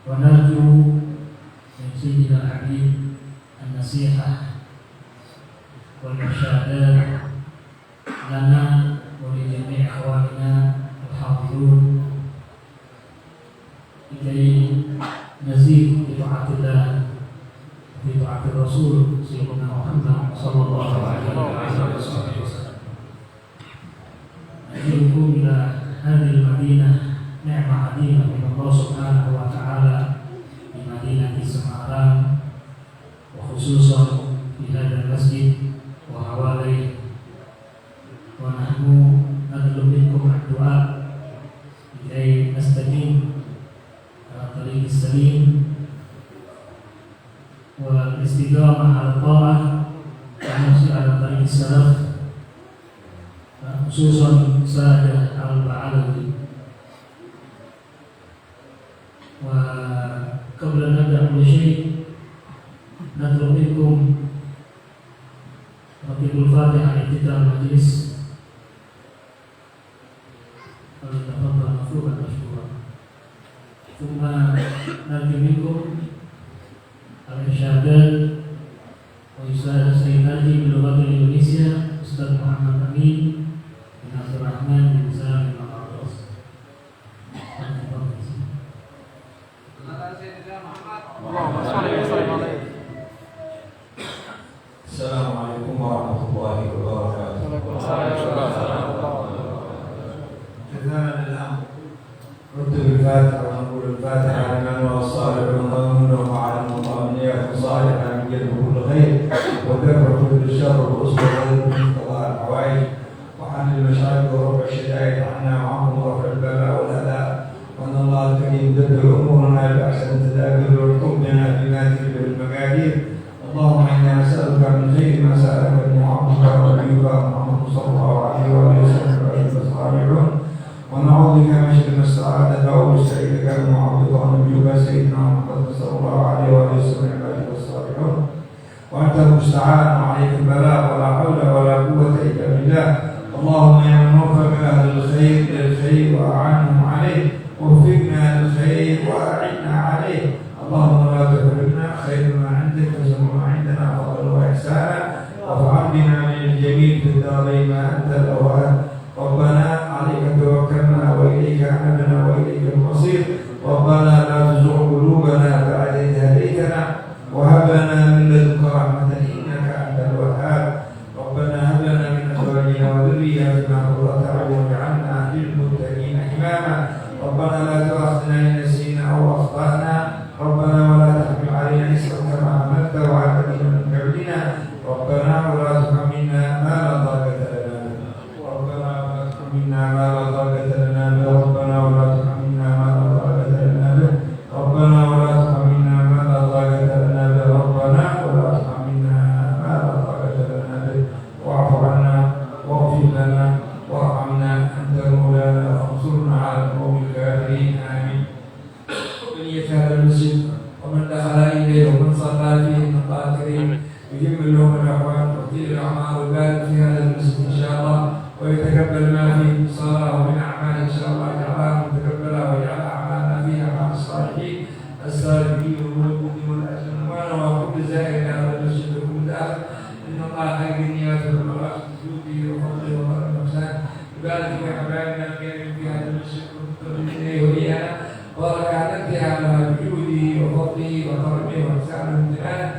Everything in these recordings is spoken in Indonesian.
ونرجو من سيدنا الحبيب النصيحة والإرشادات لنا ولجميع إخواننا الحاضرون لكي نزيد بطاعة الله بطاعة الرسول سيدنا محمد صلى الله عليه وسلم. أجلكم إلى هذه المدينة نعمة عظيمة من الله سبحانه وتعالى في مدينة سماران، وخصوصا في هذا المسجد وحواليه. ونحن نطلب منكم الدعاء لكي نستقيم على الطريق السليم والاستقامة على الطاعة ونمشي على طريق السلف، خصوصا سادة العلوي. وقبل أن نبدأ كل شيء نطلب منكم رتب الفاتحة افتتاح المجلس، فليتفضل مشكورا مشكورا. ثم نرجو منكم الإرشادات وإرشاد السيد ناجي بلغة الإنجليزية أستاذ محمد أمين بن عبد الرحمن بن سالم بن عباس. اللهم صل وسلم عليه. السلام عليكم ورحمة الله وبركاته. جزانا الأمر. نكتب الفاتحة ونقول الفاتحة لمن هو الصالح والمؤمن وعلى المطامئة صالحا من جلب كل خير ودفع كل شر وأصبر من قضاء الحوائج وحل المشاكل ورفع الشدائد عنا وعنهم ورفع البلاء والأذى، وأن الله الكريم يدبر أمورنا بأحسن التدابير والحكم بنا بما تجب المقادير. اللهم إنا نسألك من خير ما سألك من عبدك ونبيك محمد صلى الله عليه وسلم وصحبه، ونعوذ بك من شر ما استعاذك ونستعيذك من عبدك ونبيك سيدنا محمد صلى الله عليه وسلم والصالحون. وأنت المستعان وعليك البلاء ولا حول ولا قوة إلا بالله. اللهم يا من وفق أهل الخير للخير وأعنهم عليه ووفقنا للخير وأعنا عليه. اللهم لا تحرمنا خير ما عندك وشر ما عندنا فضلا وإحسانا، وافعل بنا من الجميل في الدارين ما أنت الأوان. ربنا عليك توكلنا وإليك أنبنا وإليك المصير. ربنا لا تزغ قلوبنا بعد إذ هديتنا وهب لنا من لدنك رحمة إنك أنت الوهاب. ربنا هب لنا من أزواجنا وذرياتنا قرة أعين واجعلنا للمتقين إماما. ربنا لا تؤاخذنا إن نسينا أو أخطأنا. ربنا ولا تحمل علينا إصرا كما حملته على الذين من قبلنا. ربنا ولا تحملنا ما لا طاقة لنا به. ربنا ولا تحملنا ما لا طاقة لنا به. ربنا ولا تحملنا ما لا طاقة لنا به. ربنا ولا تحملنا ما لا طاقة لنا به. ربنا ولا تحملنا ما لا طاقة لنا به. واعف عنا واغفر لنا وارحمنا أنت مولانا وانصرنا على القوم الكافرين. آمين. بنية هذا المسجد ومن دخل إليه ومن صلى فيه من الله الكريم يجمل لهم الأحوال ويطيل الأعمال ويبارك في هذا المسجد إن شاء الله، ويتقبل ما فيه من صلاة ومن أعمال إن شاء الله تعالى متقبلة، ويجعل أعمالنا فيها مع الصالحين الصالحين والمؤمنين والأجنبان وكل زائر هذا المسجد وكل داخل. إن الله خير النيات والمرأة جوده وفضله والإحسان. يبارك في أحبابنا الكريم في هذا المسجد ومن إليه وإيانا وبركاته على بجوده وفضله وكرمه وإحسانه وامتنانه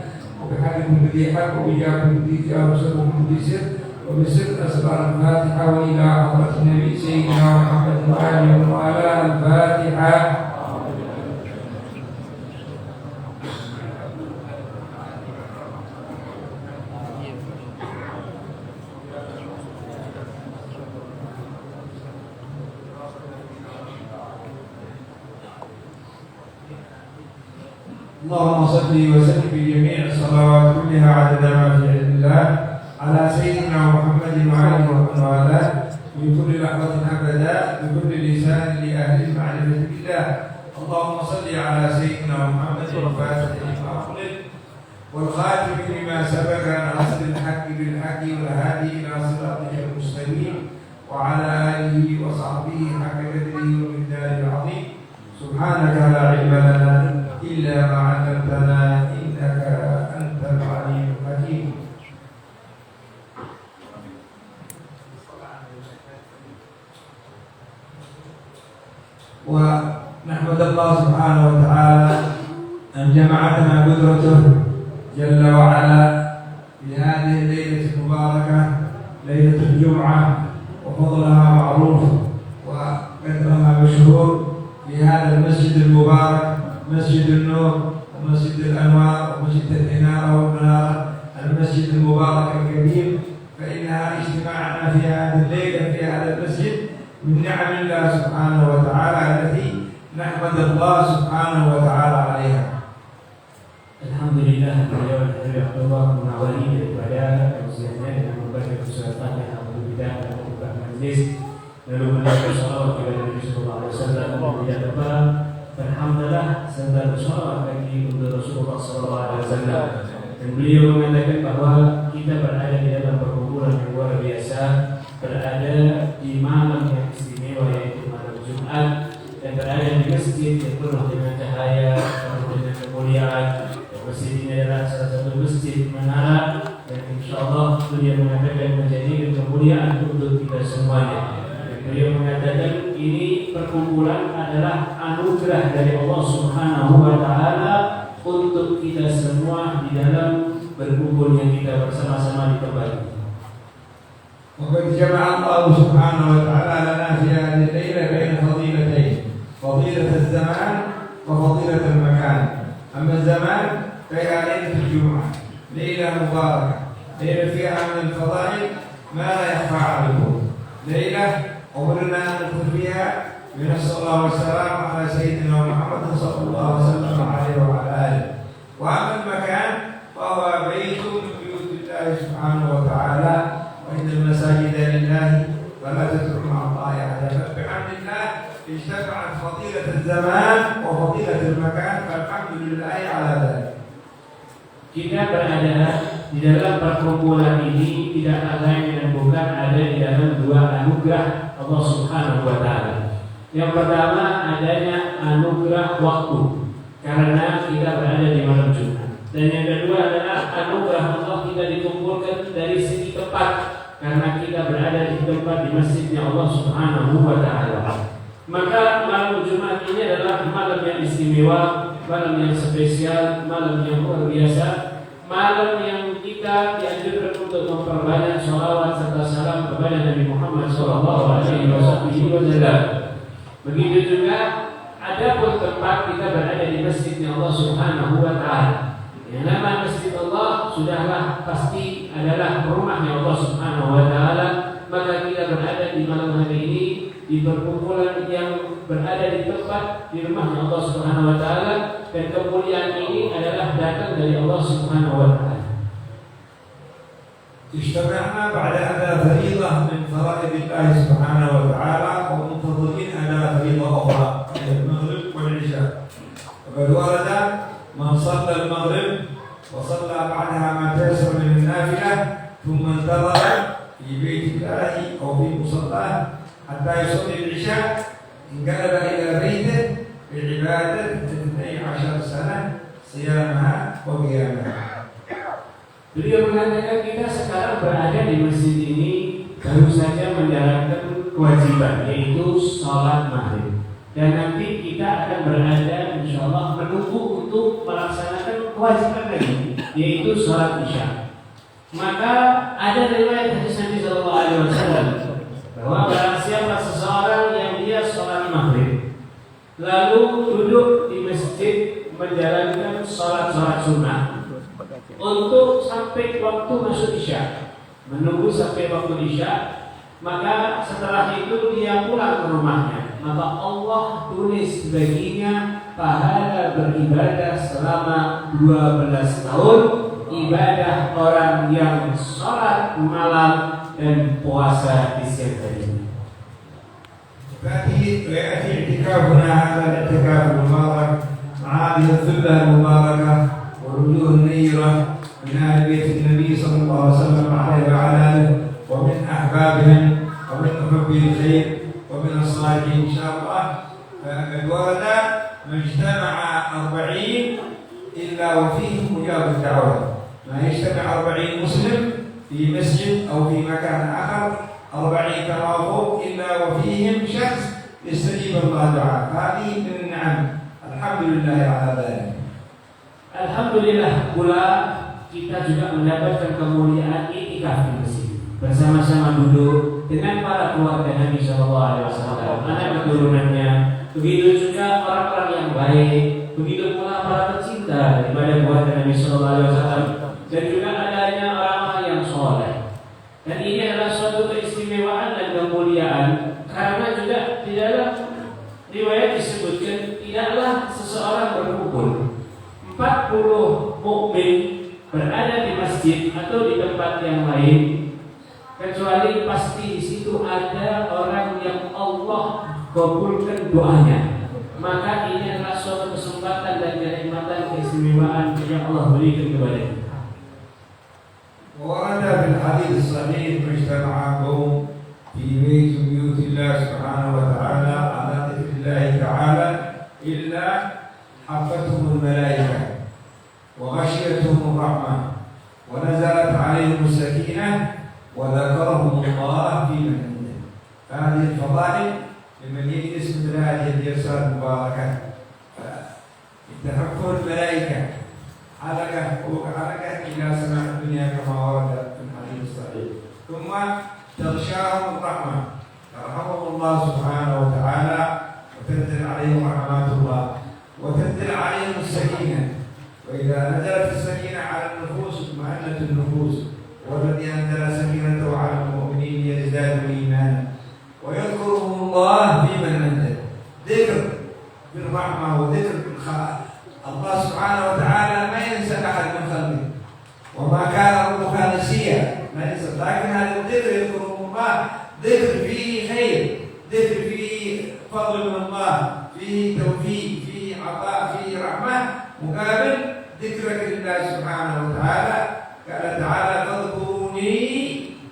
وبحمده الذي حق وإياكم الذي جاء وسلم بسر وبسر أسرار الفاتحة وإلى حضرة النبي سيدنا محمد وآله وعلى الفاتحة. اللهم صل وسلم بجميع الصلوات كلها عدد ما في علم الله على سيدنا محمد وآله ومن والاه في كل لحظة أبدا بكل لسان لأهل المعرفة بالله. اللهم صل على سيدنا محمد الفاتح لما أغلق والخاتم لما سبق ناصر الحق بالحق والهادي إلى صراطك المستقيم وعلى آله وصحبه حق قدره ومقداره العظيم. سبحانك لا علم لنا إلا ما علمتنا إنك أنت العليم الحكيم. ونحمد الله سبحانه وتعالى أن جمعنا قدرته جل وعلا في هذه الليلة المباركة، ليلة الجمعة، وفضلها معروف وقدرها مشهور في هذا المسجد المبارك، مسجد النور ومسجد الأنوار ومسجد الإنارة والمنارة، المسجد المبارك الكريم. فإنها اجتماعنا في هذه الليلة في هذا المسجد من نعم الله سبحانه وتعالى التي نحمد الله سبحانه وتعالى عليها. Alhamdulillah, beliau dari Allah mengawali daripada usianya dengan membaca suratan yang berbeda dan membuka majlis, lalu mendengar salawat kepada Nabi Sallallahu Alaihi Wasallam dan tidak lupa berhamdalah serta bersolawat bagi Rasulullah Sallallahu Alaihi Wasallam. Dan beliau mengatakan bahwa kita berada di dalam perkumpulan yang luar biasa, berada di malam yang istimewa yaitu malam Jumat, dan berada di masjid yang penuh dengan cahaya, penuh dengan kemuliaan. Masjid ini adalah salah satu masjid menara dan insyaAllah beliau mengatakan menjadi kemuliaan untuk kita semuanya. Dan beliau mengatakan ini perkumpulan adalah anugerah dari Allah Subhanahu wa Ta'ala untuk kita semua di dalam berkumpulnya kita bersama-sama di tempat ini. وقد جمع الله سبحانه وتعالى لنا في هذه الليلة بين فضيلتين، فضيلة الزمان وفضيلة المكان. أما الزمان فهي ليلة الجمعة، ليلة مباركة، ليلة فيها من الفضائل ما لا يخفى عليكم، ليلة أمرنا أن ندخل فيها من الصلاة والسلام على سيدنا محمد صلى الله وسلم عليه وعلى آله. وأما المكان فهو بيت من بيوت الله سبحانه وتعالى، وإن المساجد لله فلا تدعوا مع الله أحدا. فبحمد الله اجتمعت فضيلة الزمان وفضيلة المكان، فالحمد لله على ذلك. Kita berada di dalam perkumpulan ini tidak lain dan bukan ada di dalam dua anugerah Allah Subhanahu wa Ta'ala. Yang pertama adanya anugerah waktu karena kita berada di malam Jumat. Dan yang kedua adalah anugerah Allah kita dikumpulkan dari segi tempat karena kita berada di tempat di masjidnya Allah Subhanahu wa Ta'ala. Maka malam Jumat ini adalah malam yang istimewa, malam yang spesial, malam yang luar biasa, malam yang kita dianjurkan untuk memperbanyak sholawat serta salam kepada Nabi Muhammad SAW. Begitu juga adapun tempat kita berada di masjidnya Allah Subhanahu wa Ta'ala. Yang nama masjid Allah sudahlah pasti adalah rumahnya Allah Subhanahu wa Ta'ala. Maka kita berada di malam hari ini di perkumpulan yang berada di tempat di rumahnya Allah Subhanahu wa Ta'ala, dan kemuliaan ini adalah datang dari Allah Subhanahu wa Ta'ala. اجتمعنا بعد أداء فريضة من فرائض الله سبحانه وتعالى ومنتظرين أداء فريضة أخرى المغرب والعشاء. وقد ورد من صلى المغرب وصلى بعدها ما تيسر من النافلة ثم انتظر في بيت الله أو في مصلاه حتى يصلي العشاء، انقلب إلى بيته بعبادة 12 سنة صيامها وقيامها. Beliau mengatakan kita sekarang berada di masjid ini baru saja menjalankan kewajiban yaitu sholat maghrib, dan nanti kita akan berada insyaallah menunggu untuk melaksanakan kewajiban lagi yaitu sholat isya. Maka ada riwayat hadis Nabi Sallallahu Alaihi Wasallam bahwa barang siapa seseorang yang dia sholat maghrib lalu duduk di masjid menjalankan sholat sunnah untuk sampai waktu masuk isya, menunggu sampai waktu isya, maka setelah itu dia pulang ke rumahnya, maka Allah tulis baginya pahala beribadah selama 12 tahun, ibadah orang yang sholat malam dan puasa di siang hari. ويأتي اعتكافنا هذا الاعتكاف المبارك مع هذه الثلة المباركة والوجوه النيرة من أهل بيت النبي صلى الله عليه وسلم عليه وعلى آله ومن أحبابهم ومن محبي الخير ومن الصالحين إن شاء الله. فقد ورد ما اجتمع 40 إلا وفيهم مجاب الدعوة. ما يجتمع 40 مسلم في مسجد أو في مكان آخر 40 توافق إلا وفيهم شخص يستجيب الله دعاء. هذه من النعم. الحمد لله على ذلك. Alhamdulillah pula kita juga mendapatkan kemuliaan i'tikaf di masjid. Bersama-sama duduk dengan para keluarga Nabi Shallallahu Alaihi Wasallam, anak keturunannya. Begitu juga orang-orang yang baik. Begitu pula para pecinta daripada keluarga Nabi Shallallahu Alaihi Wasallam. Dan juga adanya orang-orang yang soleh. Dan ini adalah suatu keistimewaan dan kemuliaan karena juga di dalam riwayat disebutkan tidaklah seseorang berkumpul 40 mukmin berada di masjid atau di tempat yang lain kecuali pasti di situ ada orang yang Allah kabulkan doanya. Maka ini adalah suatu kesempatan dan kenikmatan keistimewaan yang Allah berikan kepada kita. ورد في الحديث الصحيح اجتمع قوم في بيوت الله سبحانه وتعالى على ذكر الله تعالى إلا حفتهم الملائكة وغشيتهم الرحمة ونزلت عليهم السكينة وذكرهم الله في من عنده. هذه الفضائل لمن يجلس مثل هذه الجلسات المباركة. تحفه الملائكة حركة فوق حركة إلى سماء الدنيا كما ورد في الحديث الصحيح. ثم تغشاهم الرحمة يرحمهم الله سبحانه وتعالى وتنزل عليهم رحمات الله وتنزل عليهم السكينة. وإذا نزلت السكينة على النفوس اطمأنت النفوس والذي أنزل سكينته على المؤمنين ليزدادوا إيمانا ويذكرهم الله في من عنده. ذكر بالرحمة وذكر بالخير. الله سبحانه وتعالى ما ينسى أحد من خلقه وما كان ربك نسيا ما ينسى. لكن هذا الذكر يذكرهم الله ذكر فيه خير، ذكر فيه فضل من الله، فيه توفيق، فيه عطاء، فيه رحمة، مقابل ذكرك لله سبحانه وتعالى. قال تعالى فاذكروني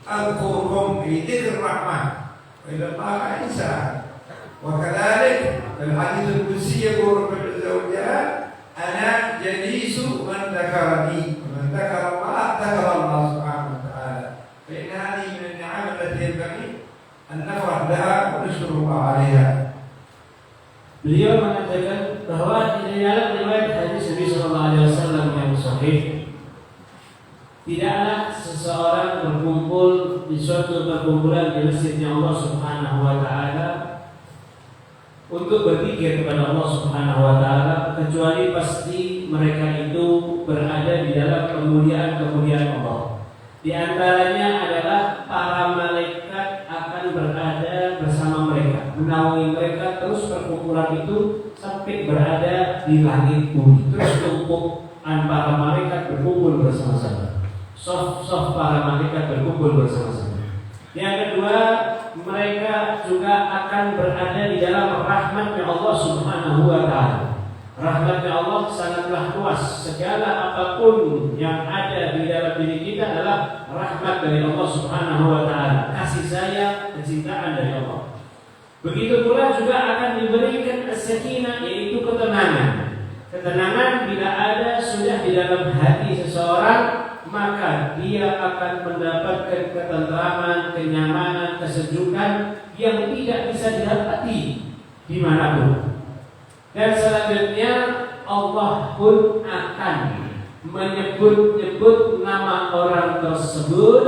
أذكركم في ذكر الرحمة وإلى الله ما ينسى. وكذلك في الحديث القدسي يقول رب العزة وجل أنا جليس من ذكرني ومن ذكر الله ذكر الله سبحانه وتعالى. فإن هذه من النعم التي ينبغي أن نفرح بها ونشكر الله عليها. Beliau mengatakan bahwa di dalam riwayat hadis Nabi Sallallahu Alaihi Wasallam yang sahih, tidaklah seseorang berkumpul di suatu perkumpulan di masjidnya Allah Subhanahu Wa Taala untuk berzikir kepada Allah Subhanahu Wa Taala kecuali pasti mereka itu berada di dalam kemuliaan Allah. Di antaranya adalah para malaikat akan berada bersama mereka, menaungi mereka. Terus perkumpulan itu sampai berada di langit bumi. Terus tumpukan para malaikat berkumpul bersama-sama. Sof para malaikat berkumpul bersama-sama. Yang kedua, mereka juga akan berada di dalam rahmatnya Allah Subhanahu Wa Taala. Rahmatnya Allah sangatlah luas. Segala apapun yang ada di dalam diri kita adalah rahmat dari Allah Subhanahu Wa Taala. Kasih sayang, kecintaan dari Allah. Begitu pula juga akan diberikan as-sakinah, yaitu ketenangan. Ketenangan bila ada sudah di dalam hati seseorang, maka dia akan mendapatkan ketentraman, kenyamanan, kesejukan yang tidak bisa didapati dimanapun. Dan selanjutnya Allah pun akan menyebut-nyebut nama orang tersebut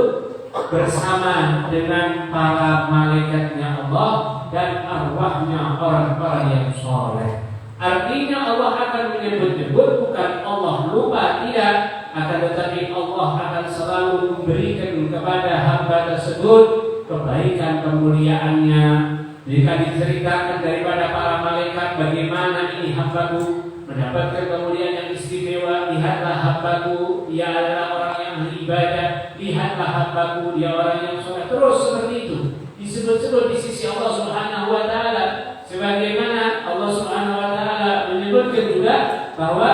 bersama dengan para malaikatnya Allah dan arwahnya orang-orang yang soleh. Artinya Allah akan menyebut-nyebut, bukan Allah lupa, tidak, akan tetapi Allah akan selalu memberikan kepada hamba tersebut kebaikan kemuliaannya. Jika diceritakan daripada para malaikat bagaimana ini hambaku mendapatkan kemuliaan yang istimewa, lihatlah hambaku, dia adalah orang yang beribadah, lihatlah hambaku, dia orang yang soleh. Terus seperti itu disebut-sebut di sisi Allah Subhanahu Wa Taala. Sebagaimana Allah Subhanahu Wa Taala menyebutkan juga bahwa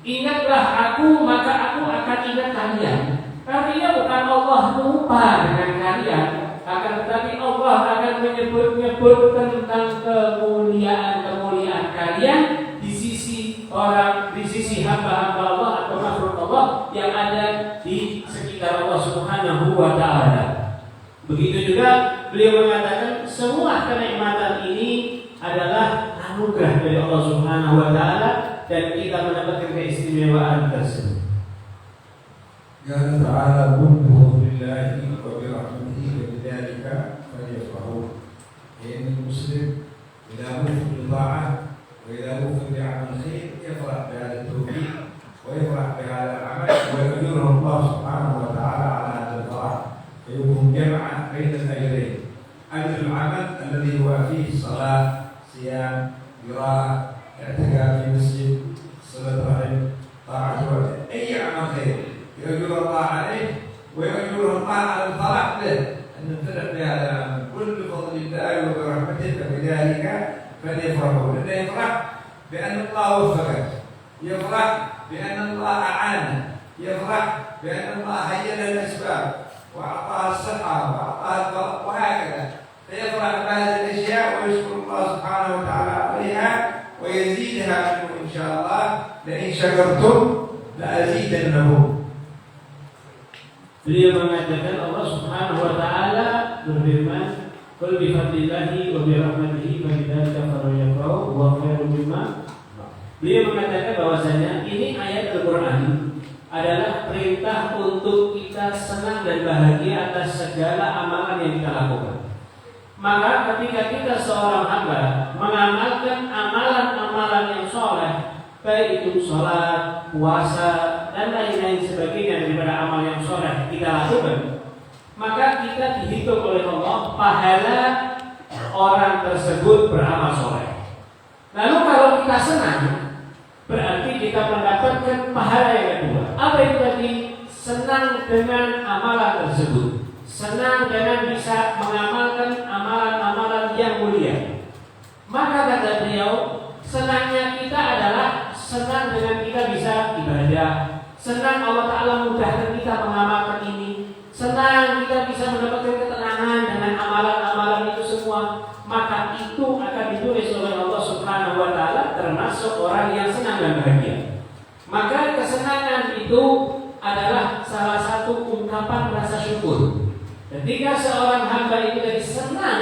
ingatlah aku maka aku akan ingat kalian. Artinya bukan Allah lupa dengan kalian, akan tetapi Allah akan menyebut-nyebut tentang kemuliaan kalian hamba-hamba Allah atau makhluk Allah yang ada di sekitar Allah Subhanahu wa taala. Begitu juga beliau mengatakan semua kenikmatan ini adalah anugerah dari Allah Subhanahu wa taala dan kita mendapatkan keistimewaan tersebut. قال تعالى قل بفضل الله وبرحمته فبذلك فليفرحوا لأن المسلم إذا وفق بطاعة وإذا وفق بعمل خير يفرح بهذا التوفيق ويفرح بهذا العمل ويؤجره الله سبحانه وتعالى على هذا الفرح فيكون جمعا بين الأجرين أجر العمل الذي هو فيه صلاة صيام قراءة اعتكاف في مسجد صلة رحم طاعة أي عمل خير يؤجر الله عليه ويؤجره الله على الفرح به أن نفرح بهذا العمل قل بفضل الله وبرحمته فبذلك فليفرحوا لأنه يفرح بأن الله وفقك يفرح بأن الله أعانه يفرح بأن الله هيأ له الأسباب وأعطاه الصحة وأعطاه الفرح وهكذا فيفرح بهذه الأشياء ويشكر الله سبحانه وتعالى عليها ويزيدها منه إن شاء الله لئن شكرتم لأزيدنكم. Beliau mengatakan Allah Subhanahu wa taala berfirman, "Qul bi fadlillahi wa bi rahmatihi fa bidzalika falyafrahu wa khairun mimma." Beliau mengatakan bahwasanya ini ayat Al-Qur'an adalah perintah untuk kita senang dan bahagia atas segala amalan yang kita lakukan. Maka ketika kita seorang hamba mengamalkan amalan-amalan yang soleh, baik itu sholat, puasa, dan lain-lain sebagainya daripada amal yang soleh kita lakukan, maka kita dihitung oleh Allah pahala orang tersebut beramal soleh. Lalu kalau kita senang, berarti kita mendapatkan pahala yang kedua. Apa itu tadi? Senang dengan amalan tersebut, senang dengan bisa mengamalkan amalan-amalan yang mulia. Maka kata beliau, senangnya kita adalah senang dengan kita bisa ibadah, senang Allah Ta'ala mudahkan kita mengamalkan ini, senang kita bisa mendapatkan ketenangan dengan amalan-amalan itu semua. Maka itu akan ditulis oleh Allah Subhanahu wa Ta'ala termasuk orang yang senang dan bahagia. Maka kesenangan itu adalah salah satu ungkapan rasa syukur. Ketika seorang hamba itu jadi senang,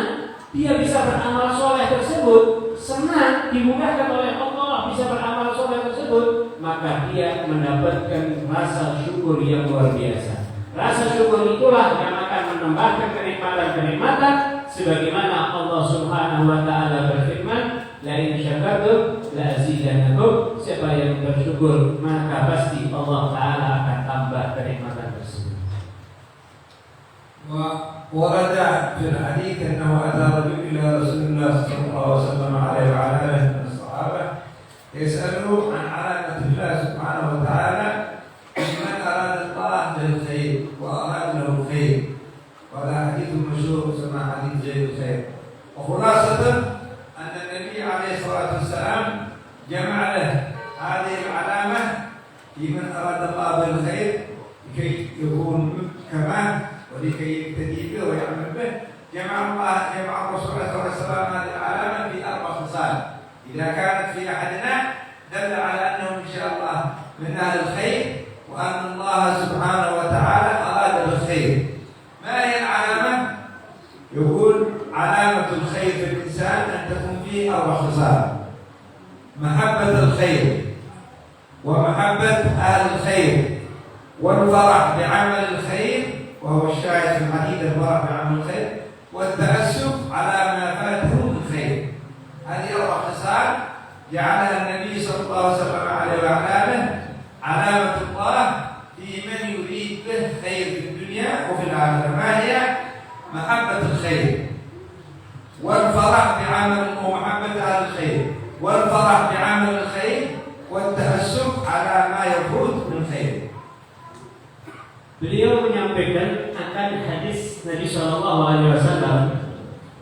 dia bisa beramal soleh tersebut, senang dimudahkan oleh Allah bisa beramal soleh tersebut, maka dia mendapatkan rasa syukur yang luar biasa. Rasa syukur itulah yang akan menambahkan kenikmatan-kenikmatan, sebagaimana Allah Subhanahu wa Ta'ala berfirman, "La in syakartum la azidannakum." Siapa yang bersyukur, maka pasti Allah Ta'ala akan tambah kenikmatan tersebut. ورد في الحديث أنه أتى رجل إلى رسول الله صلى الله عليه وسلم عليه وعلى آله من الصحابة يسأله عن علامة الله سبحانه وتعالى لمن أراد الله بالخير وأراد له الخير، وهذا حديث مشهور يسمى حديث زيد الخير. وخلاصة أن النبي عليه الصلاة والسلام جمع له هذه العلامة لمن أراد الله بالخير لكي يكون كما ولكي يبتدي به ويعمل به. جمع الرسول صلى الله عليه وسلم هذه العلامة في 4 خصال، إذا كانت في أحدنا دل على أنه إن شاء الله من أهل الخير وأن الله سبحانه وتعالى أراد بالخير. ما هي العلامة؟ يقول علامة الخير في الإنسان أن تكون فيه 4 خصال: محبة الخير ومحبة أهل الخير والفرح بعمل الخير، وهو الشاهد في الحديث الفرح بعمل الخير، والتأسف على ما فاته من خير. هذه 4 خصال جعلها النبي صلى الله عليه وسلم علامة الله في من يريد به خير في الدنيا وفي الآخرة. ما هي؟ محبة الخير والفرح بعمل ومحبة أهل الخير والفرح بعمل الخير والتأسف على ما يفوت من خير. Beliau menyampaikan akan hadis Nabi Shallallahu Alaihi Wasallam,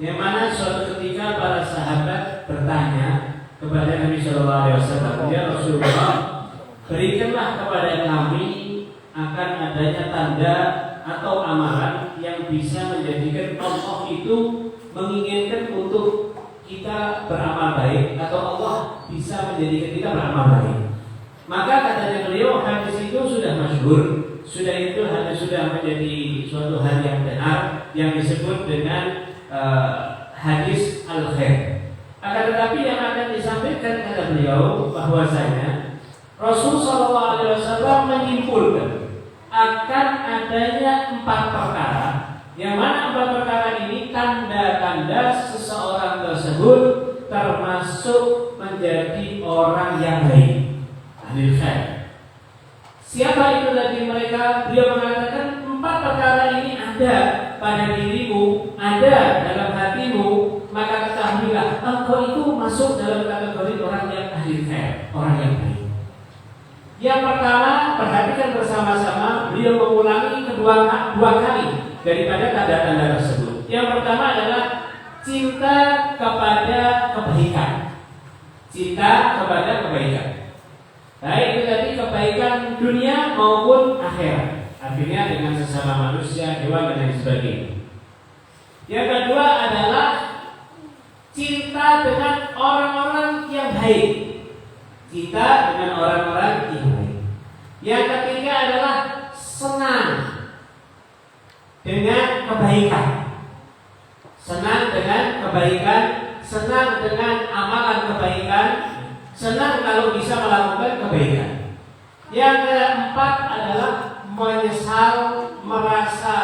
yang mana suatu ketika para sahabat bertanya kepada Nabi Shallallahu Alaihi Wasallam, "Ya Rasulullah, berikanlah kepada kami akan adanya tanda atau amalan yang bisa menjadikan Allah itu menginginkan untuk kita beramal baik, atau Allah bisa menjadikan kita beramal baik." Maka katanya beliau, hadis itu sudah masyhur, sudah itu hadis sudah menjadi suatu hal yang benar yang disebut dengan hadis al-khair. Akan tetapi yang akan disampaikan kata beliau bahwasanya Rasul SAW menyimpulkan akan adanya 4 perkara, yang mana 4 perkara ini tanda-tanda seseorang tersebut termasuk menjadi orang yang baik, ahli khair. Siapa itu tadi mereka? Beliau mengatakan 4 perkara ini ada pada dirimu, ada dalam hatimu, maka ketahuilah engkau itu masuk dalam kategori orang yang ahli khair, orang yang baik. Yang pertama, perhatikan bersama-sama, beliau mengulangi dua kali daripada tanda-tanda tersebut. Yang pertama adalah cinta kepada kebaikan. Cinta kepada kebaikan. Baik itu tadi kebaikan dunia maupun akhirat. Akhirnya dengan sesama manusia, hewan dan lain sebagainya. Yang kedua adalah cinta dengan orang-orang yang baik. Cinta dengan orang-orang yang baik. Yang ketiga adalah senang dengan kebaikan. Senang dengan kebaikan, senang dengan amalan kebaikan, senang kalau bisa melakukan kebaikan. Yang keempat adalah menyesal, merasa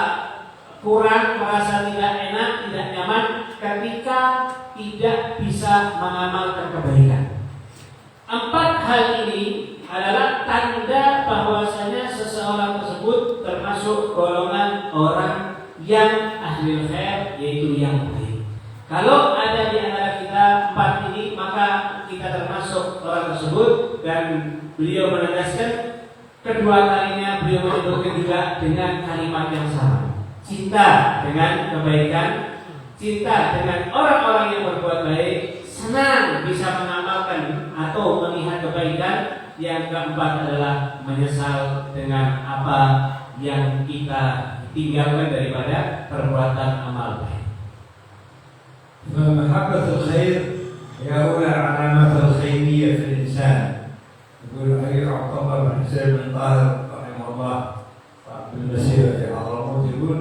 kurang, merasa tidak enak, tidak nyaman ketika tidak bisa mengamalkan kebaikan. 4 hal ini adalah tanda bahwasanya seseorang tersebut termasuk golongan orang yang ahli khair, yaitu yang baik. Kalau ada di antara kita 4 ini, maka kita termasuk orang tersebut. Dan beliau menegaskan kedua kalinya beliau menyebutkan juga dengan kalimat yang sama: cinta dengan kebaikan, cinta dengan orang-orang yang berbuat baik, senang bisa mengamalkan atau melihat kebaikan. Yang keempat adalah menyesal dengan apa yang kita tinggalkan daripada perbuatan amal baik. فمحبة الخير هي أولى علامات الخيرية في الإنسان. يقول أي عبد الله بن حسين بن طاهر رحمه الله بالمسيرة في حضرموت يقول: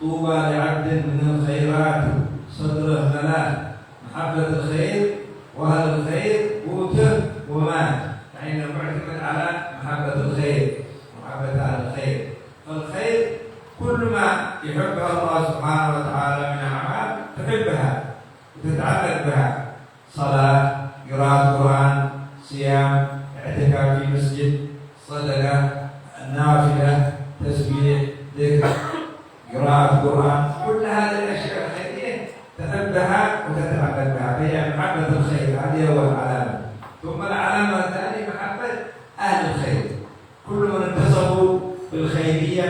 طوبى لعبد من الخيرات صدره ملأ محبة الخير وأهل الخير قوته ومات. فإنه معتمد على محبة الخير ومحبة أهل الخير. فالخير كل ما يحبها الله سبحانه وتعالى من أعمال تحبها وتتعلق بها: صلاة، قراءة قرآن، صيام، اعتكاف في مسجد، صدقة، نافلة، تسبيح، ذكر، قراءة قرآن، كل هذه الأشياء الخيرية تحبها وتتعلق بها، فهي محبة الخير. هذه أول علامة. ثم العلامة الثانية محبة أهل الخير. كل من اتصفوا بالخيرية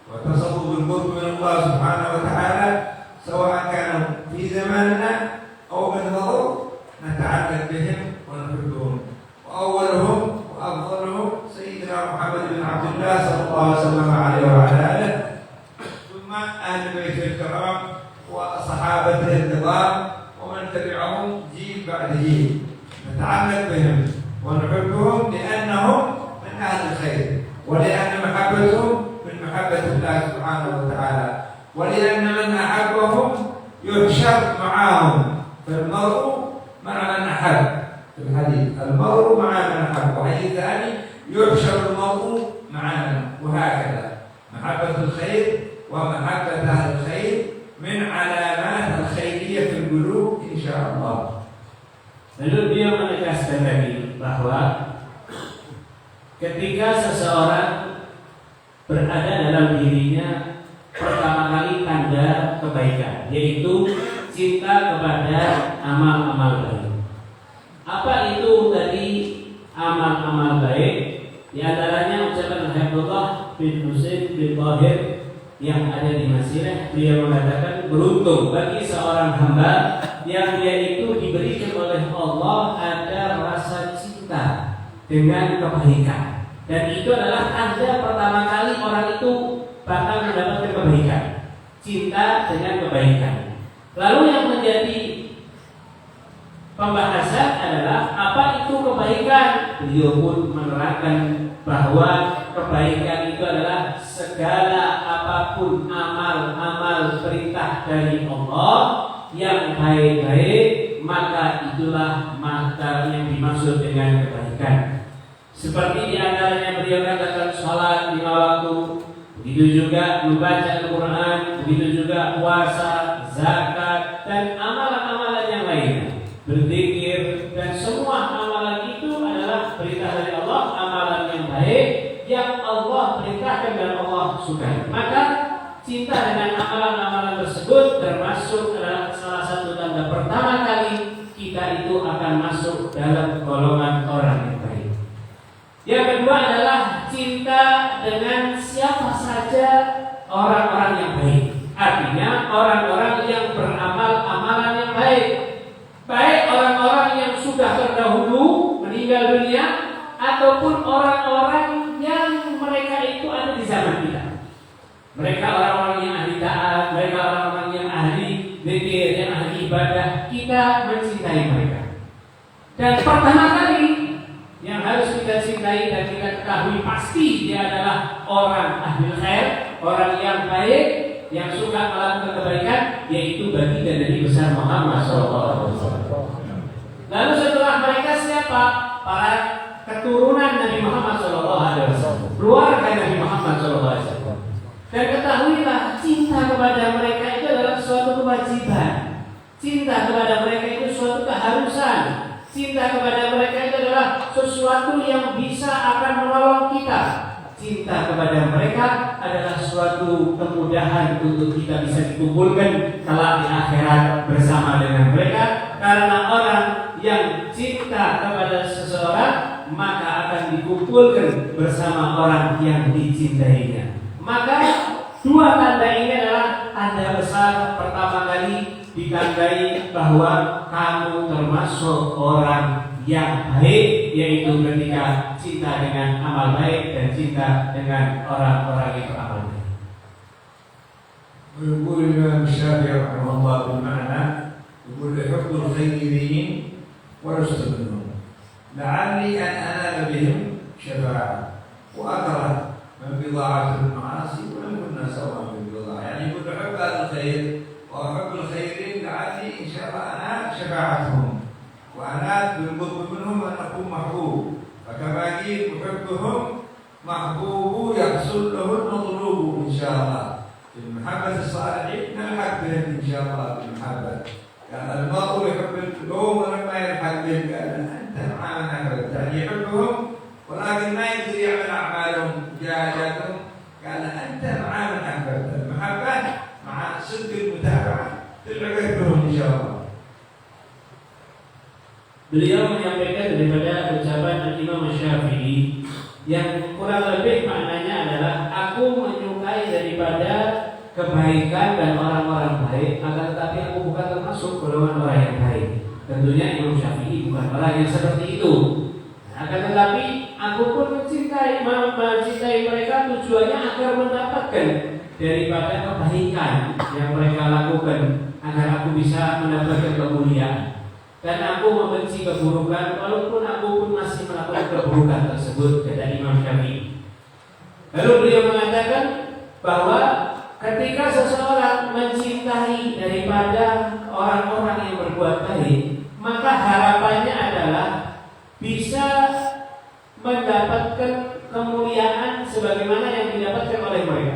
واتصفوا بالقرب من الله سبحانه وتعالى، سواء كانوا في زماننا أو من مضوا، نتعلق بهم ونحبهم. وأولهم وأفضلهم سيدنا محمد بن عبد الله صلى الله عليه وسلم وعلى آله، ثم أهل بيته الكرام وصحابته الكرام ومن تبعهم جيل بعد جيل. نتعلق بهم ونحبهم لأنهم من أهل الخير، ولأن محبتهم من محبة الله سبحانه وتعالى، ولأن من أحبهم يحشر معهم. فالمرء مع من أحب، في الحديث المرء مع من أحب، وحديث ثاني يحشر المرء مع من. وهكذا محبة الخير ومحبة أهل الخير من علامات الخيرية في القلوب إن شاء الله. Lalu dia menegaskan lagi bahwa ketika seseorang berada dalam dirinya pertama kali tanda kebaikan, yaitu cinta kepada amal-amal baik. Apa itu tadi amal-amal baik? Di antaranya ucapan Habibullah bin Husain bin Tahir yang ada di Masirah. Beliau mengatakan, beruntung bagi seorang hamba yang dia itu diberikan oleh Allah ada rasa cinta dengan kebaikan, dan itu adalah tanda pertama kali orang itu bakal mendapatkan kebaikan, cinta dengan kebaikan. Lalu yang menjadi pembahasan adalah apa itu kebaikan. Beliau pun menerangkan bahwa kebaikan itu adalah segala apapun amal-amal perintah dari Allah yang baik-baik, maka itulah maka yang dimaksud dengan kebaikan. Seperti diantaranya beliau katakan sholat 5 waktu, begitu juga membaca Al-Quran, begitu juga puasa, zakat, dan amalan-amalan yang lainnya, berzikir, dan semua amalan itu adalah perintah dari Allah, amalan yang baik yang Allah perintahkan dan Allah sukai. Maka cinta dengan amalan-amalan tersebut termasuk adalah salah satu tanda pertama kali kita itu akan masuk dalam golongan orang yang baik. Yang kedua adalah cinta dengan siapa saja orang-orang yang baik. Artinya orang-orang yang beramal amalan yang baik. Baik orang-orang yang sudah terdahulu meninggal dunia ataupun orang-orang yang mereka itu ada di zaman kita. Mereka orang-orang yang ahli taat, mereka orang-orang yang ahli zikir, yang ahli ibadah. Kita mencintai mereka. Dan pertama kali yang harus kita cintai dan kita ketahui pasti dia adalah orang ahli khair, orang yang baik, yang suka melakukan kebaikan, yaitu baginda Nabi besar Muhammad SAW. Lalu setelah mereka siapa? Para keturunan Nabi Muhammad SAW, keluarga Nabi Muhammad SAW. Dan ketahuilah cinta kepada mereka itu adalah suatu kewajiban. Cinta kepada mereka itu suatu keharusan. Cinta kepada mereka itu adalah sesuatu yang bisa akan menolong kita. Cinta kepada mereka adalah suatu kemudahan untuk kita bisa dikumpulkan kelak di akhirat bersama dengan mereka. Karena orang yang cinta kepada seseorang maka akan dikumpulkan bersama orang yang dicintainya. Maka dua tanda ini adalah tanda besar pertama kali ditandai bahwa kamu termasuk orang yang baik, yaitu ketika cinta dengan amal baik dan cinta dengan orang-orang yang beramal baik. ويقول الإمام الشافعي رحمه الله بالمعنى يقول حب الخيرين ولست منهم لعلي أن أنال بهم شفاعة وأكره من بضاعة المعاصي ولم كنا سواء في البضاعة. يعني يقول أحب هذا الخير وأحب الخيرين لعلي إن شاء الله أنال شفاعتهم وأنال بالقرب منهم أن أكون محبوب. فكما قيل محبهم محبوب يحصل له المطلوب إن شاء الله. في المحبة الصالحين نلحق بهم إن شاء الله بالمحبة. يعني المرء يحب القوم ولما يلحق بهم قال أنت مع من أحببت. يعني يحبهم ولكن ما يقدر يعمل أعمالهم جاهداتهم قال أنت مع من أحببت. المحبة مع صدق المتابعة تلحق بهم إن شاء الله. Beliau menyampaikan daripada ucapan Imam Syafi'i yang kurang lebih maknanya adalah aku menyukai daripada kebaikan dan orang-orang baik, akan tetapi aku bukan termasuk golongan orang yang baik. Tentunya Imam Syafi'i bukan orang yang seperti itu. Akan tetapi aku pun mencintai mereka, tujuannya agar mendapatkan daripada kebaikan yang mereka lakukan, agar aku bisa mendapatkan kemuliaan. Dan aku membenci keburukan walaupun aku pun masih melakukan keburukan tersebut, kata Imam Syafi'i. Lalu beliau mengatakan bahwa ketika seseorang mencintai daripada orang-orang yang berbuat baik, maka harapannya adalah bisa mendapatkan kemuliaan sebagaimana yang didapatkan oleh mereka.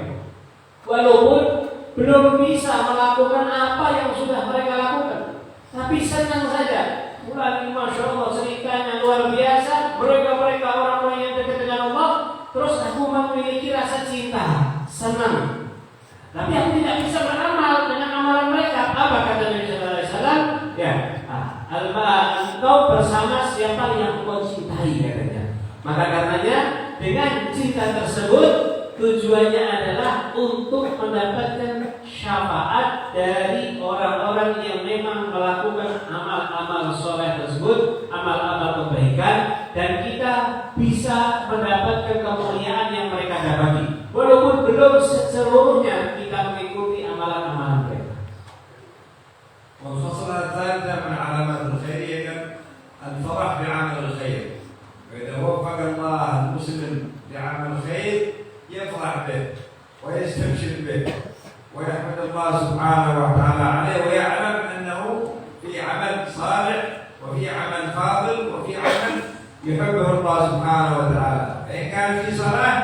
Walaupun belum bisa melakukan apa yang sudah mereka lakukan, tapi senang saja. Mulai Masya Allah ceritanya luar biasa. Mereka orang-orang yang dekat dengan Allah. Terus aku memiliki rasa cinta, senang. Tapi aku tidak bisa beramal dengan amalan mereka. Apa kata Nabi Sallallahu Alaihi Wasallam? Ya, engkau bersama siapa yang kau cintai, katanya. Maka karenanya dengan cinta tersebut tujuannya adalah untuk mendapatkan syafaat dari orang-orang yang memang melakukan amal-amal soleh tersebut, amal-amal kebaikan, dan kita bisa mendapatkan kemuliaan yang mereka dapati. Walaupun belum seluruhnya kita mengikuti amalan-amalan mereka. والخصلة الثالثة من علامات الخير هي الفرح بعمل الخير. فإذا وفق الله المسلم بعمل الخير يفرح به ويستبشر به ويحمد الله سبحانه وتعالى عليه ويعلم أنه في عمل صالح وفي عمل فاضل وفي عمل يحبه الله سبحانه وتعالى. فإن كان في صلاة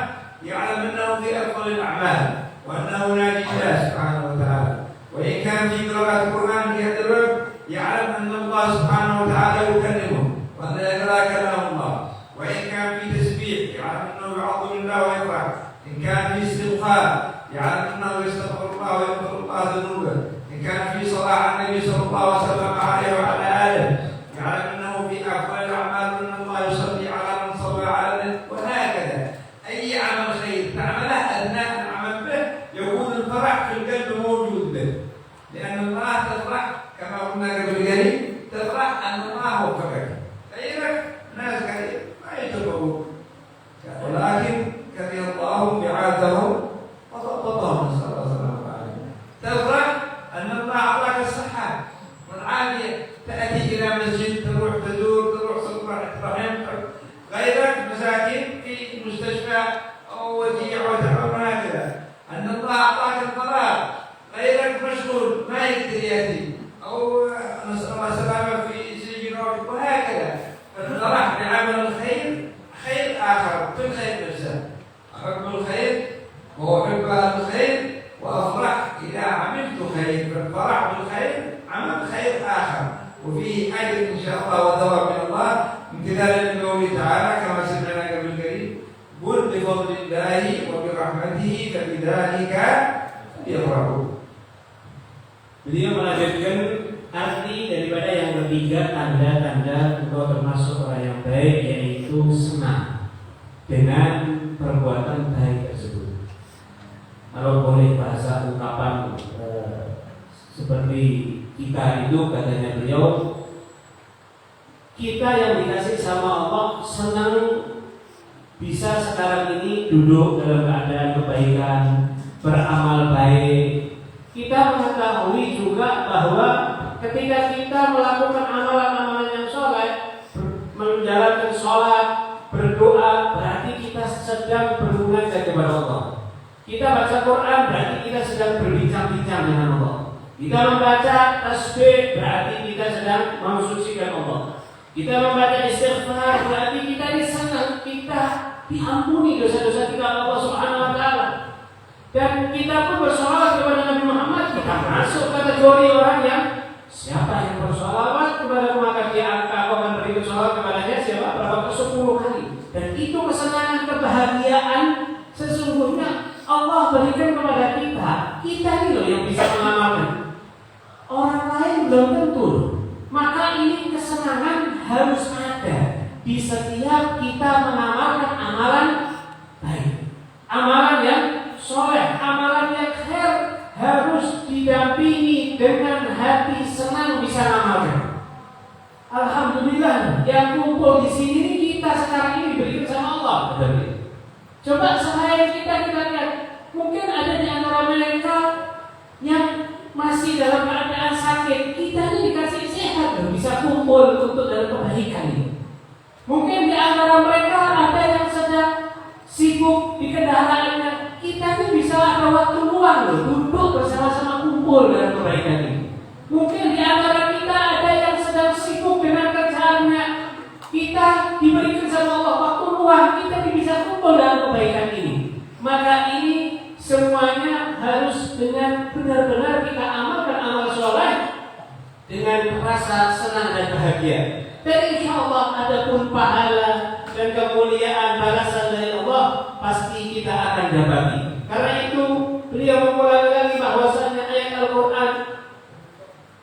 يعلم أنه في أفضل الأعمال وأنه ناجي الله سبحانه وتعالى. وإن كان في قراءة القرآن في هذا الوقت يعلم أن الله سبحانه وتعالى يكلمه وأن يقرأ كلام الله. وإن كان في تسبيح يعلم أنه يعظم الله ويفرح. إن كان في استغفار يعلم أنه يستغفر الله ويغفر الله ذنوبه. إن كان في صلاة على النبي صلى الله وسلم عليه وعلى آله يعلم أنه في أفضل الأعمال وأن الله يصلي على من صلى على النبي. وهكذا أي عمل خير تعمله أثناء العمل به يكون الفرح في القلب موجود به، لأن الله تفرح كما قلنا قبل قليل تفرح أن الله وفقك. غيرك ناس غير ما يتفقون ولكن كره الله بعاثهم وضبطهم نسأل الله السلامة عليه. تفرح أن الله أعطاك الصحة والعافية تأتي إلى مسجد تروح تزور تروح صلح رحم. غيرك مساكين في مستشفى أو وديع وتعب هكذا أن الله أعطاك الفراغ. غيرك مشغول ما يقدر يأتي أو نسأل الله السلامة في سجن وهكذا. فالفرح بعمل الخير خير آخر في الخير نفسه. أحب الخير وأحب أهل الخير وأفرح إذا عملت خير. فالفرح بالخير عمل خير آخر وفيه أجر إن شاء الله وثواب من الله امتثالا لقوله تعالى كما سمعنا قبل قليل قل بفضل الله وبرحمته فبذلك يفرحون. Beliau melanjutkan arti daripada yang ketiga tanda-tanda engkau termasuk orang yang baik, yaitu senang dengan perbuatan baik tersebut. Kalau boleh bahasa ungkapan seperti kita itu, katanya beliau, kita yang dikasih sama Allah senang bisa sekarang ini duduk dalam keadaan kebaikan, beramal baik. Kita mengetahui juga bahwa ketika kita melakukan amalan-amalan yang soleh, menjalankan sholat, berdoa, berarti kita sedang berhubungan kepada Allah. Kita baca Quran berarti kita sedang berbincang-bincang dengan Allah. Kita membaca tasbih berarti kita sedang mensucikan Allah. Kita membaca istighfar berarti kita senang kita diampuni dosa-dosa kita Allah Subhanahu wa taala. Dan kita pun bersolawat kepada Nabi Muhammad, kita masuk kategori orang yang siapa yang bersolawat kepada maka dia akan beri bersolawat kepadanya siapa berapa 10 kali. Dan itu kesenangan kebahagiaan sesungguhnya Allah berikan kepada kita. Kita ini loh yang bisa mengamalkan. Orang lain belum tentu. Maka ini kesenangan harus ada di setiap kita mengamalkan amalan baik, amalan yang soleh, amalan yang khair harus didampingi dengan hati senang bisa mengamalkan. Alhamdulillah yang kumpul di sini kita sekarang ini diberikan sama Allah. Coba selain kita lihat, mungkin ada di antara mereka yang masih dalam keadaan sakit. Kita ini dikasih sehat, bisa kumpul untuk dalam kebaikan ini. Mungkin di antara mereka ada yang sedang sibuk di kendaraannya. Kita ini bisa ada waktu luang loh, duduk bersama-sama kumpul dalam kebaikan ini. Mungkin di antara kita ada yang sedang sibuk dengan kerjaannya. Kita diberikan sama Allah waktu luang, kita bisa kumpul dalam kebaikan ini. Maka ini semuanya harus dengan benar-benar kita amalkan amal soleh dengan rasa senang dan bahagia. Dan insya Allah adapun pahala dan kemuliaan balasan dari Allah pasti kita akan dapati. Karena itu beliau mengulangi lagi bahwasanya ayat Al-Quran,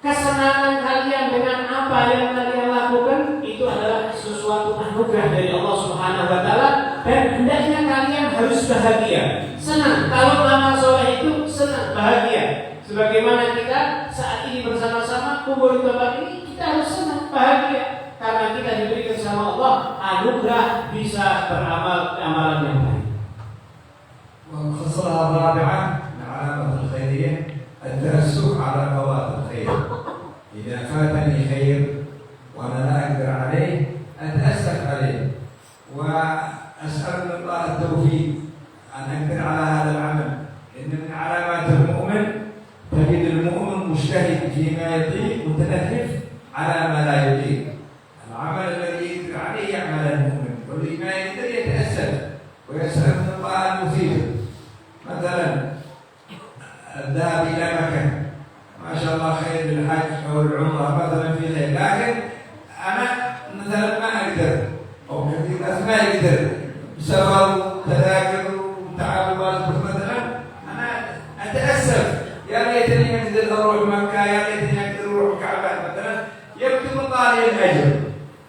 kesenangan kalian dengan apa yang kalian lakukan itu adalah sesuatu anugerah dari Allah Subhanahu wa taala dan hendaknya kalian harus bahagia, senang. Kalau amal soleh itu senang, bahagia. Sebagaimana kita saat ini bersama-sama kumpul di tempat ini, kita harus senang, bahagia. Karena kita diberikan sama Allah anugerah bisa beramal amalan yang baik. والخصلة الرابعة من علامة الخيرية التأسف على فوات الخير. إذا فاتني خير وأنا لا أقدر عليه فيما يطيق متلهف على ما لا يطيق. العمل الذي يقدر عليه يعمل المؤمن، والذي ما يقدر يتأسف ويسأل من الله أن يثيبه. مثلا الذهاب إلى مكان ما شاء الله خير للحج أو العمرة مثلا في خير، لكن أنا مثلا ما أقدر، أو كثير ناس ما يقدر سفر وتذاكر وتعب والد مثلا، أنا أتأسف يا ليتني أقدر أروح مكة، يا ليتني أقدر أروح كعبة مثلا، يكتب الله لي الأجر.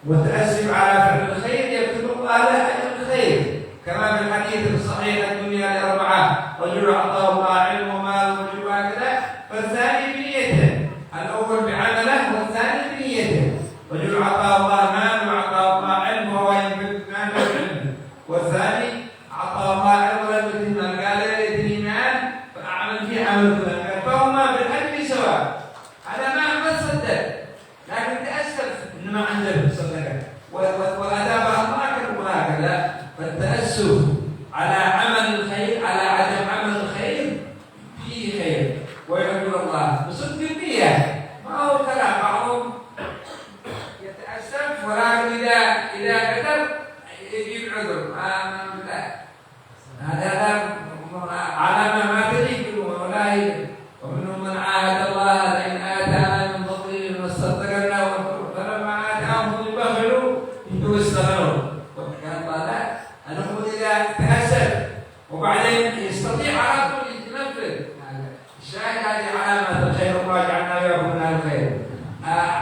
والتأسف على فعل الخير يكتب الله له أجر الخير، كما في الحديث الصحيح الدنيا لأربعة: رجل أعطاه الله علم ومال ورجل هكذا، فالثاني بنيته، الأول بعمله والثاني بنيته. رجل أعطاه الله مال وأعطاه الله علم وهو ينفق ماله وعلمه، والثاني أعطاه الله علم ولم يتم مال، قال يا ليتني مال فأعمل في عمل فلان، فهما في الأجر سواء. هذا ما تصدق، لكن تأسف إن ما عنده صدقة وأداب الله هكذا. فالتأسف على عمل الخير، على عدم عمل الخير فيه خير ويحب الله بصدق النية، ما هو كلام. بعضهم يتأسف ولكن إذا قدر يجيب عذر. هذا على ما تجيب والله. ومنهم من عاهد الله لئن آتانا من فضله لنصدقن فلما آتاهم بخلوا واستغنوا. وكان الله لا، أنه إذا تأسف وبعدين يستطيع على طول يتنفذ. الشاهد هذه علامة الخير، الله جعلنا وياكم من أهل الخير.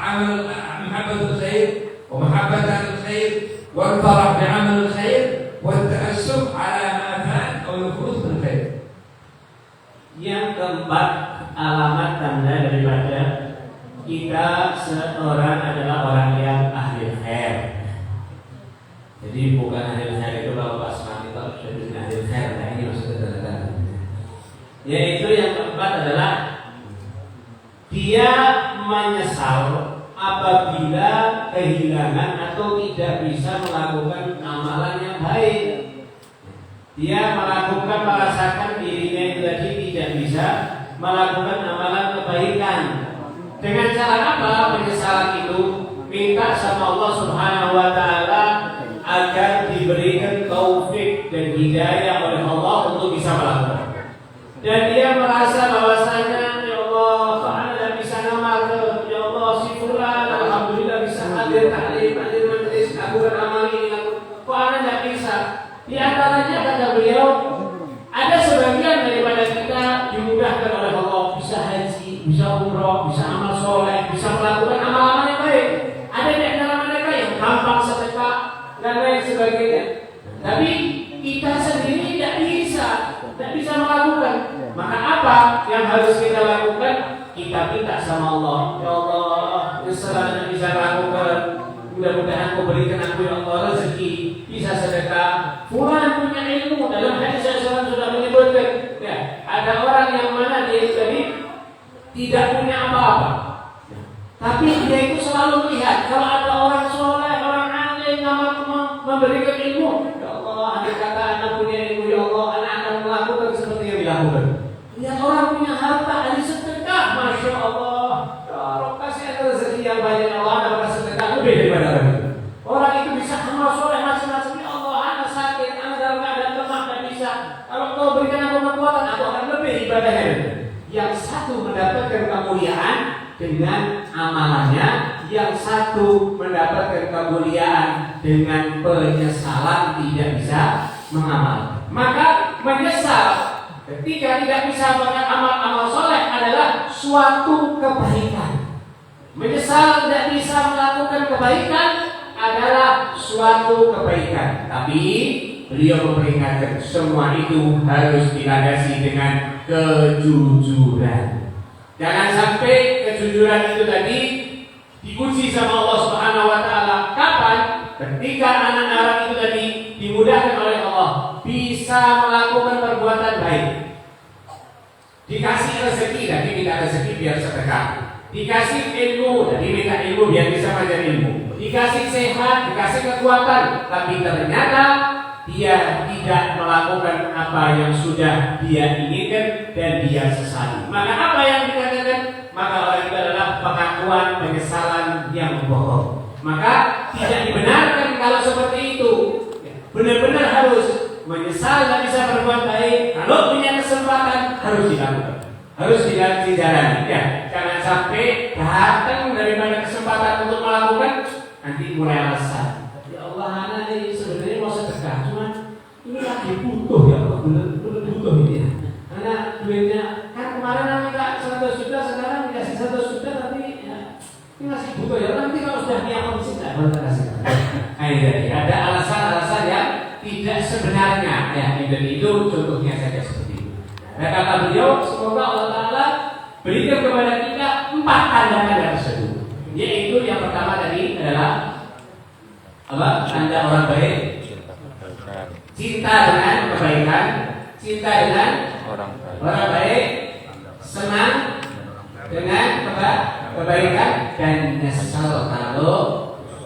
عمل محبة الخير ومحبة أهل الخير والفرح بعمل الخير والتأسف على ما فات أو الفوز بالخير. Yang keempat, alamat tanda daripada kita seorang adalah orang yang ahli khair. Jadi bukan ahli khair itu kalau pas mati kalau sudah jadi ahli khair, nah ini maksudnya tanda-tanda. Yaitu yang keempat adalah dia menyesal apabila kehilangan atau tidak bisa melakukan amalan yang baik. Dia merasakan dirinya itu tadi tidak bisa melakukan amalan kebaikan. Dengan cara apa penyesalan itu? Minta sama Allah Subhanahu wa taala agar diberikan taufik dan hidayah oleh Allah untuk bisa melakukan. Dan dia merasa bahwasanya ya Allah, Anda tidak bisa ngamal, ya Allah si fulan alhamdulillah bisa hadir taklim, hadir majelis, lakukan amal ini, kok Anda tidak bisa? Di antaranya kata beliau, ada sebagian daripada kita dimudahkan oleh Allah, bisa haji, bisa umroh, bisa amal soleh, bisa melakukan amal-amal yang baik. Ada di antara mereka yang gampang sedekah dan lain sebagainya. Tapi kita sendiri tidak bisa melakukan. Maka apa yang harus kita lakukan? Kita minta sama Allah, ya Allah, kesalahan yang bisa lakukan. Mudah-mudahan kau berikan aku ya Allah rezeki, bisa sedekah. Fulan punya ilmu, dalam hadis Rasulullah sudah menyebutkan, ya, ada orang yang mana dia tadi tidak punya apa-apa, tapi dia itu selalu melihat kalau ada orang soleh, orang alim yang memberikan ilmu. Ya Allah, andai kata anak punya ilmu, ya Allah, anak akan melakukan seperti yang dilakukan. Lihat orang punya harta, ada sedekah, masya Allah. Kalau kasih ada rezeki yang banyak, Allah akan sedekah lebih daripada orang itu. Orang itu bisa amal soleh macam-macam. Ya Allah, anak sakit, anak dalam keadaan lemah dan bisa. Kalau kau berikan aku kekuatan, aku akan lebih ibadahnya. Yang satu mendapatkan kemuliaan dengan amalannya, yang satu mendapatkan kemuliaan dengan penyesalan tidak bisa mengamal. Maka menyesal ketika tidak bisa melakukan amal-amal soleh adalah suatu kebaikan. Menyesal tidak bisa melakukan kebaikan adalah suatu kebaikan. Tapi beliau memperingatkan semua itu harus dilandasi dengan kejujuran. Jangan sampai kejujuran itu tadi diuji sama Allah Subhanahu wa taala. Kapan? Ketika anak-anak itu tadi dimudahkan oleh Allah bisa melakukan perbuatan baik. Dikasih rezeki, jadi minta rezeki biar sedekah. Dikasih ilmu, jadi minta ilmu biar bisa belajar ilmu. Dikasih sehat, dikasih kekuatan, tapi ternyata dia tidak melakukan apa yang sudah dia inginkan dan dia sesali. Maka apa yang dikatakan maka orang itu adalah pengakuan penyesalan yang bohong. Maka tidak dibenarkan kalau seperti itu. Benar-benar harus menyesal dan bisa berbuat baik. Kalau punya kesempatan harus dilakukan, harus dijalani. Ya, jangan sampai datang daripada kesempatan untuk melakukan nanti mulai alasan. Ya Allah, anak ini sebenarnya mau sedekah, cuman ini lagi butuh ya Allah, benar butuh ini ya. Karena duitnya kan kemarin minta 100 juta, sekarang dikasih 100 juta, tapi ya, ini masih butuh ya. Nanti kalau sudah punya kondisi tidak boleh kasih. Ada alasan-alasan yang tidak sebenarnya. Ya, itu contohnya saja seperti itu. Dan kata beliau, semoga Allah Taala berikan kepada kita 4 tanda-tanda tersebut. Yaitu yang pertama tadi adalah apa? Tanda orang baik. Cinta dengan kebaikan, cinta dengan orang baik, senang dengan kebaikan, dan nyesal kalau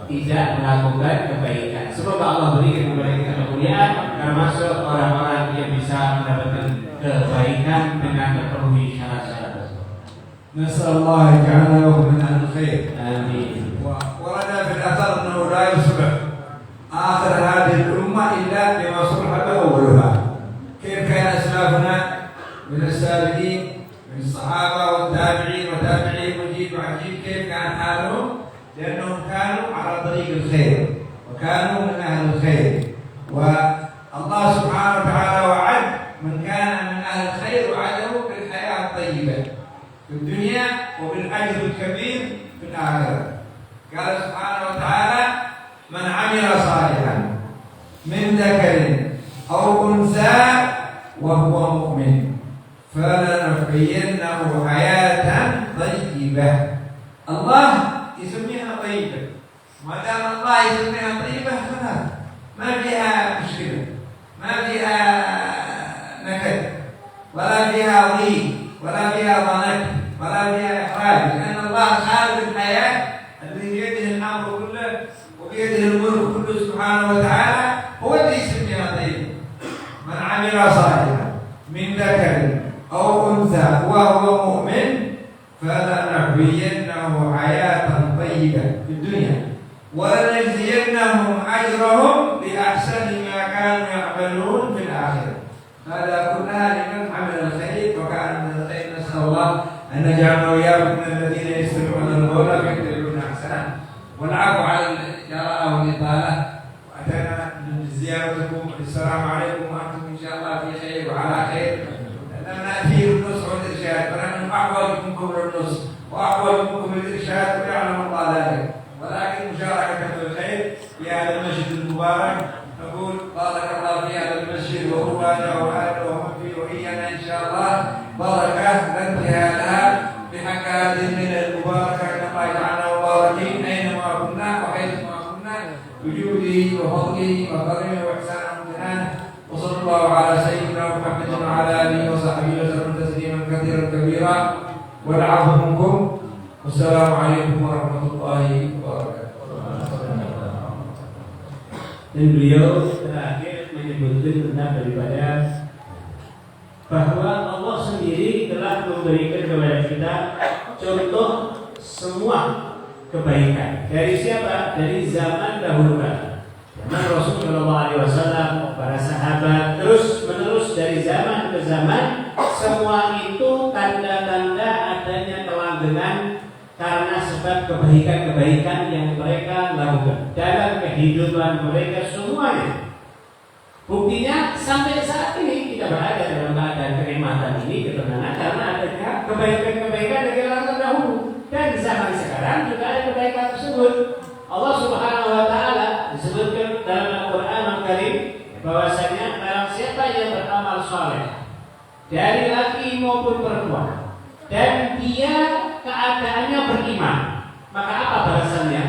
tidak melakukan kebaikan. Semoga Allah berikan kepada kita kemuliaan, termasuk orang-orang yang bisa mendapatkan kebaikan dengan terpenuhi syarat-syarat. نسأل الله يجعلنا من أهل الخير. آمين. ورد في الأثر أنه لا يصبح آخر هذه الأمة إلا بما صلح به أولها. كيف كان أسلافنا من السابقين من الصحابة والتابعين وتابعين مجيد وعجيب، كيف كان حالهم؟ لأنهم كانوا على طريق الخير وكانوا من أهل الخير. والله سبحانه وتعالى وعد من كان من أهل الخير وعده بالحياة الطيبة في الدنيا وبالأجر الكبير في الآخرة. قال سبحانه وتعالى: من عمل صالحا من ذكر أو أنثى وهو مؤمن فلنحيينه حياة طيبة. الله يسميها طيبة، ما دام الله يسميها طيبة خلاص ما فيها مشكلة، ما فيها نكد ولا فيها ضيق ولا فيها ضنك ولا فيها إحراج، لأن الله خالق الحياة الذي بيده الأمر كله وبيده الملك كله سبحانه وتعالى، هو الذي يسميها طيبة. من عمل صالحا من ذكر أو أنثى وهو مؤمن فلنحيينه حياة طيبة في الدنيا ولنجزينهم أجرهم بأحسن ما كانوا يعملون في الآخرة. هذا كلها لمن عمل الخير وكان من الخير. نسأل الله أن نجعلنا وإياكم من الذين يستمعون القول فيتبعون أحسنه. والعفو على الإجراء والإطالة، وأتينا زيارتكم. السلام عليكم وأنتم إن شاء الله في خير وعلى خير. لم نأتي بالنصح والإرشاد، ونحن أحوج منكم للنصح وأحوج منكم للإرشاد ويعلم الله ذلك، ولكن مشاركة في الخير في هذا المسجد المبارك. نقول بارك الله في هذا المسجد وأخوانا وأهله ومن فيه وإيانا إن شاء الله بركة لا انتهاء لها بحق هذه الليلة المباركة. إن الله يجعلنا مباركين أينما كنا وحيثما كنا بجوده وفضله وكرمه وإحسانه وامتنانه. وصلى الله على سيدنا محمد وعلى آله وصحبه وسلم تسليما كثيرا كبيرا. والعفو منكم، والسلام عليكم ورحمة الله وبركاته. Dan beliau terakhir menyebutkan tentang daripada bahwa Allah sendiri telah memberikan kepada kita contoh semua kebaikan. Dari siapa? Dari zaman dahulu kala. Zaman Rasulullah SAW, para sahabat, terus menerus dari zaman ke zaman, semua itu tanda-tanda adanya kelanggengan karena sebab kebaikan-kebaikan yang mereka lakukan dalam kehidupan mereka semuanya. Buktinya sampai saat ini kita berada dalam keadaan kenikmatan ini, ketenangan, karena adanya kebaikan-kebaikan dari orang terdahulu. Dan di zaman sekarang juga ada kebaikan tersebut. Allah Subhanahu wa Ta'ala disebutkan dalam Al-Quran Al-Karim bahwasanya barang siapa yang beramal saleh dari laki maupun perempuan dan dia keadaannya beriman, maka apa balasannya?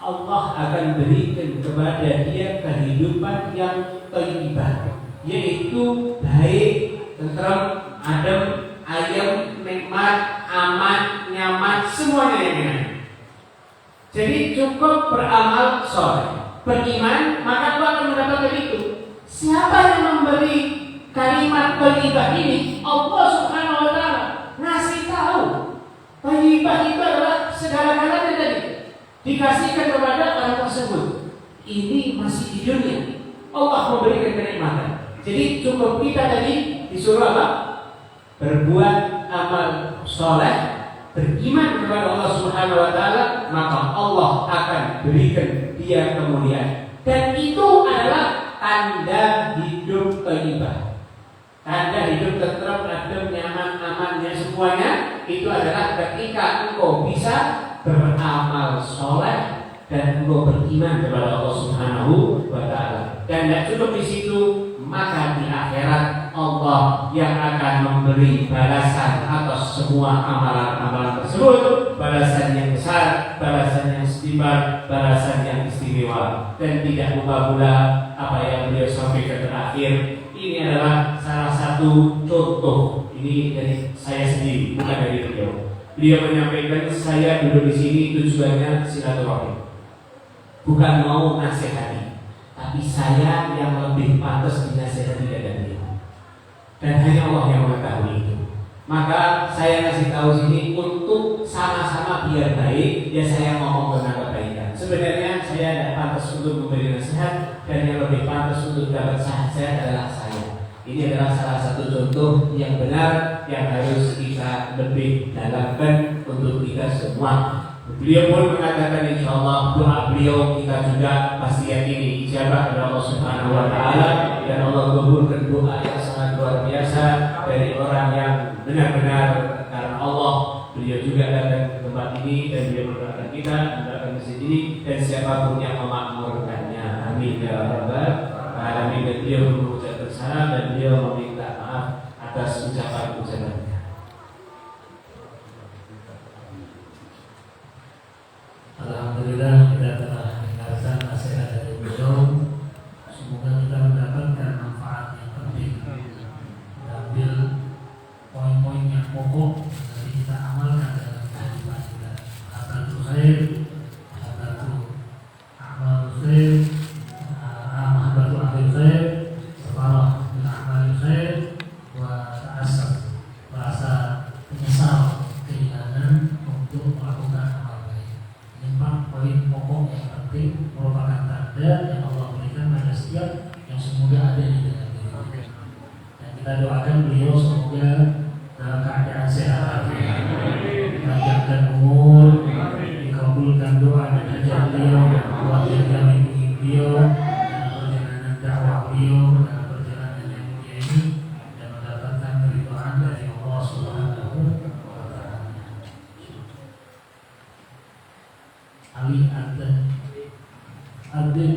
Allah akan berikan kepada dia kehidupan yang thayyibah, yaitu baik, tenteram, adem, ayem, nikmat, aman, nyaman, semuanya yang enak. Jadi cukup beramal soleh, beriman, maka Allah akan mendapatkan itu. Siapa yang memberi kalimat thayyibah ini? Allah Subhanahu wa Ta'ala ngasih tahu ghibah itu adalah segala-galanya tadi dikasihkan kepada orang tersebut. Ini masih di dunia. Allah memberikan kenikmatan. Jadi cukup kita tadi disuruh apa? Berbuat amal soleh, beriman kepada Allah Subhanahu wa taala, maka Allah akan berikan dia kemuliaan. Dan itu adalah tanda hidup thayyibah. Tanda hidup tenteram, adem, nyaman, amannya semuanya itu adalah ketika engkau bisa beramal soleh dan engkau beriman kepada Allah Subhanahu wa taala. Dan tidak cukup di situ, maka di akhirat Allah yang akan memberi balasan atas semua amalan-amalan tersebut, balasan yang besar, balasan yang istimewa, balasan yang istimewa. Dan tidak lupa pula apa yang beliau sampaikan terakhir. Ini adalah salah satu contoh. Ini dari saya sendiri, bukan dari beliau. Beliau menyampaikan saya duduk di sini tujuannya silaturahmi, bukan mau nasihati, tapi saya yang lebih pantas dinasihati dari beliau. Dan hanya Allah yang mengetahui itu. Maka saya kasih tahu sini untuk sama-sama biar baik. Ya saya ngomong tentang kebaikan. Sebenarnya saya tidak pantas untuk memberi nasihat, dan yang lebih pantas untuk dapat nasihat adalah saya. Ini adalah salah satu contoh yang benar yang harus kita lebih dalamkan untuk kita semua. Beliau pun mengatakan insya Allah doa beliau kita juga pasti yakini ijabah dari Allah Subhanahu wa taala, dan Allah kabulkan doa yang sangat luar biasa dari orang yang benar-benar karena Allah. Beliau juga datang ke tempat ini dan beliau mendoakan kita mendoakan masjid ini dan siapapun yang memakmurkannya. Amin ya rabbal alamin. Dan beliau mengucapkan salam dan beliau meminta maaf atas ucapan-ucapannya. Alhamdulillah kita telah mendengarkan nasihat dari beliau. Semoga kita mendapatkan manfaat yang penting, mengambil poin-poin yang pokok dari kita amalkan dalam kehidupan kita. Hasanul khair, hasanul amal khair, amal akhir khair, safarah bil amal khair, wa ta'assab, rasa menyesal kehilangan untuk melakukan amal baik. Empat poin pokok yang penting merupakan tanda yang Allah berikan pada setiap yang semoga ada di dalam diri. Dan kita doakan beliau semoga dalam keadaan sehat, dipanjangkan umur, dikabulkan doa dan hajat beliau, dan Allah jaga lindungi beliau dalam perjalanan dakwah beliau, dalam perjalanan yang mulia ini, dan mendapatkan keridhaan dari Allah Subhanahu wa taala. Ali Adin